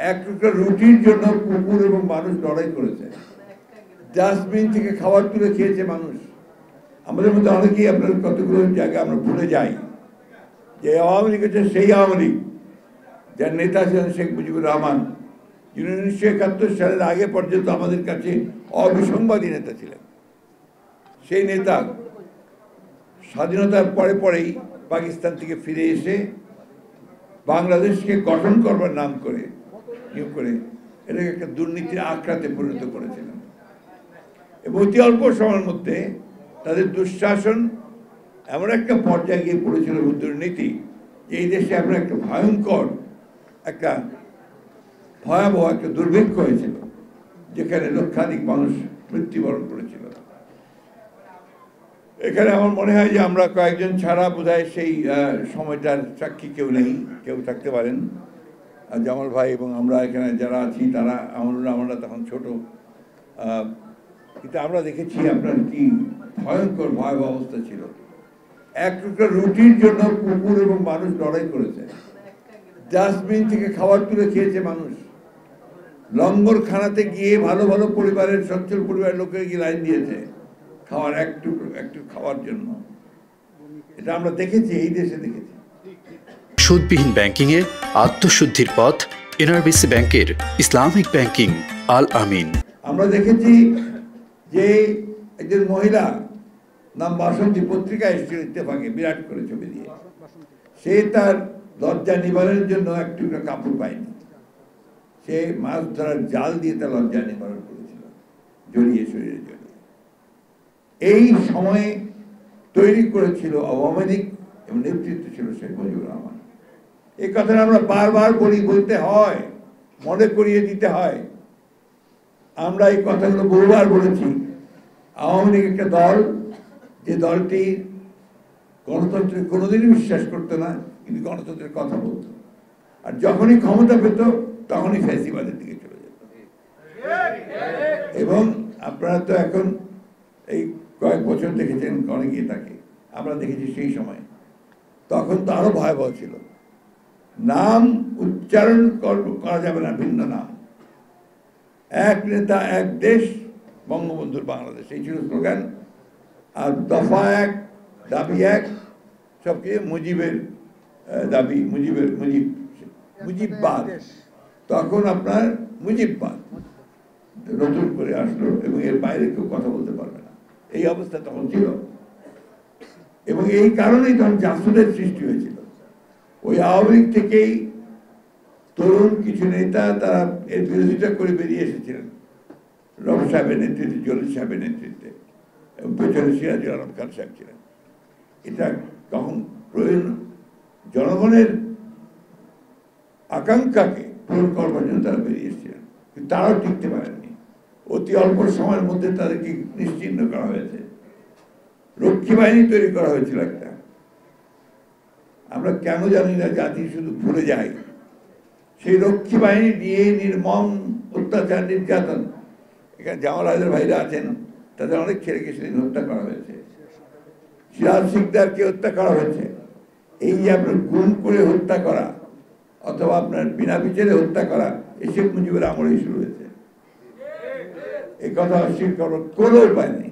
এক টুকরা রুটির জন্য কুকুর এবং মানুষ লড়াই করেছে। ডাস্টবিন থেকে খাবার তুলে খেয়েছে মানুষ। আমাদের মধ্যে অনেকেই আপনার কতগুলো জায়গায় আমরা ভুলে যাই যে আওয়ামী লীগ হচ্ছে সেই আওয়ামী লীগ যার নেতা ছিলেন শেখ মুজিবুর রহমান, যিনি 1971 সালের আগে পর্যন্ত আমাদের কাছে অবিসংবাদী নেতা ছিলেন। সেই নেতা স্বাধীনতার পরে পরেই পাকিস্তান থেকে ফিরে এসে বাংলাদেশকে গঠন করবার নাম করে এটাকে একটা দুর্নীতির আখড়াতে পরিণত করেছিলেন এবং অতি অল্প সময়ের মধ্যে তাদের দুঃশাসন এমন একটা পর্যায়ে গিয়ে পড়েছিল দুর্নীতি যে এই দেশে আমরা একটা ভয়ঙ্কর একটা ভয়াবহ একটা দুর্ভিক্ষ হয়েছিল, যেখানে লক্ষাধিক মানুষ মৃত্যুবরণ করেছিল। এখানে আমার মনে হয় যে আমরা কয়েকজন ছাড়া বোধহয় সেই সময়টার সাক্ষী কেউ নেই, কেউ থাকতে পারেন। জামাল ভাই এবং আমরা এখানে যারা আছি তারা আমরা তখন ছোট, কিন্তু আমরা দেখেছি আপনার কি ভয়ঙ্কর ভয়াবহ অবস্থা ছিল। এক টুকরা রুটির জন্য কুকুর এবং মানুষ লড়াই করেছে। ডাস্টবিন থেকে খাবার তুলে খেয়েছে মানুষ। লঙ্গরখানাতে গিয়ে ভালো ভালো পরিবারের সচ্ছল পরিবারের লোকের গিয়ে লাইন দিয়েছে খাওয়ার একটু খাওয়ার জন্য। এটা আমরা দেখেছি, এই দেশে দেখেছি। সুদবিহীন ব্যাংকিং এ আত্মশুদ্ধির পথ এনআরবিসি ব্যাংকের ইসলামিক ব্যাংকিং আল আমিন। আমরা দেখেছি যে একজন মহিলা নাম বাসন্তী, পত্রিকায় এসেছিল ইত্তেফাকে, বিরাট করে ছবি দিয়ে। সে তার লজ্জা নিবারণের জন্য একটু কাপড় পায়নি, সে মাছ ধরার জাল দিয়ে তার লজ্জা নিবারণ করেছিল, জড়িয়ে শরীরে জড়িয়ে। এই সময়ে তৈরি করেছিল আওয়ামী লীগ এবং নেতৃত্ব ছিল শেখ মুজিবুর রহমান। এই কথাটা আমরা বারবার বলতে হয়, মনে করিয়ে দিতে হয়। আমরা এই কথাগুলো বহুবার বলেছি। আওয়ামী লীগ একটা দল, যে দলটি গণতন্ত্রে কোনোদিনই বিশ্বাস করতো না, কিন্তু গণতন্ত্রের কথা বলতো, আর যখনই ক্ষমতা পেত তখনই ফ্যাসিবাদের দিকে চলে যেত। এবং আপনারা তো এখন এই কয়েক বছর দেখেছেন অনেকেই তাকে, আমরা দেখেছি সেই সময়, তখন তো আরো ভয়াবহ ছিল। নাম উচ্চারণ করা যাবে না, ভিন্ন নাম, এক নেতা এক দেশ, বঙ্গবন্ধুর বাংলাদেশ, এই ছিল স্লোগান। আর দফা এক, দাবি এক, সবকে মুজিবের দাবি, মুজিববাদ। তখন আপনার মুজিববাদ নতুন করে আসলো এবং এর বাইরে কেউ কথা বলতে পারবে না, এই অবস্থা তখন ছিল। এবং এই কারণেই তখন জাসুদের সৃষ্টি হয়েছিল। ওই আওয়ামী লীগ থেকেই তরুণ কিছু নেতা তারা এর বিরোধিতা করে বেরিয়ে এসেছিলেন, রব সাহেবের নেতৃত্বে, জলিল সাহেবের নেতৃত্বে, এবং পেছনে সিরাজুল আলম খান সাহেব ছিলেন। এটা তখন প্রয়োজন জনগণের আকাঙ্ক্ষাকে পূরণ করবার জন্য তারা বেরিয়ে এসেছিলেন, কিন্তু তারাও টিকতে পারেননি। অতি অল্প সময়ের মধ্যে তাদেরকে নিশ্চিহ্ন করা হয়েছে। রক্ষী বাহিনী তৈরি করা হয়েছিল একটা। আমরা কেন জানি না, জাতি শুধু ভুলে যাই। সেই রক্ষী বাহিনী দিয়ে নির্মম অত্যাচার, নির্যাতন। এখানে জামাল হায়দার ভাইরা আছেন, তাদের অনেক ছেলেকে সেদিন হত্যা করা হয়েছে। সিরাজ শিকদারকে হত্যা করা হয়েছে। এই যে আপনার গুম করে হত্যা করা অথবা আপনার বিনা বিচারে হত্যা করা, এই শেখ মুজিবের আমলেই শুরু হয়েছে। এই কথা অস্বীকার করার কোনো উপায় নেই।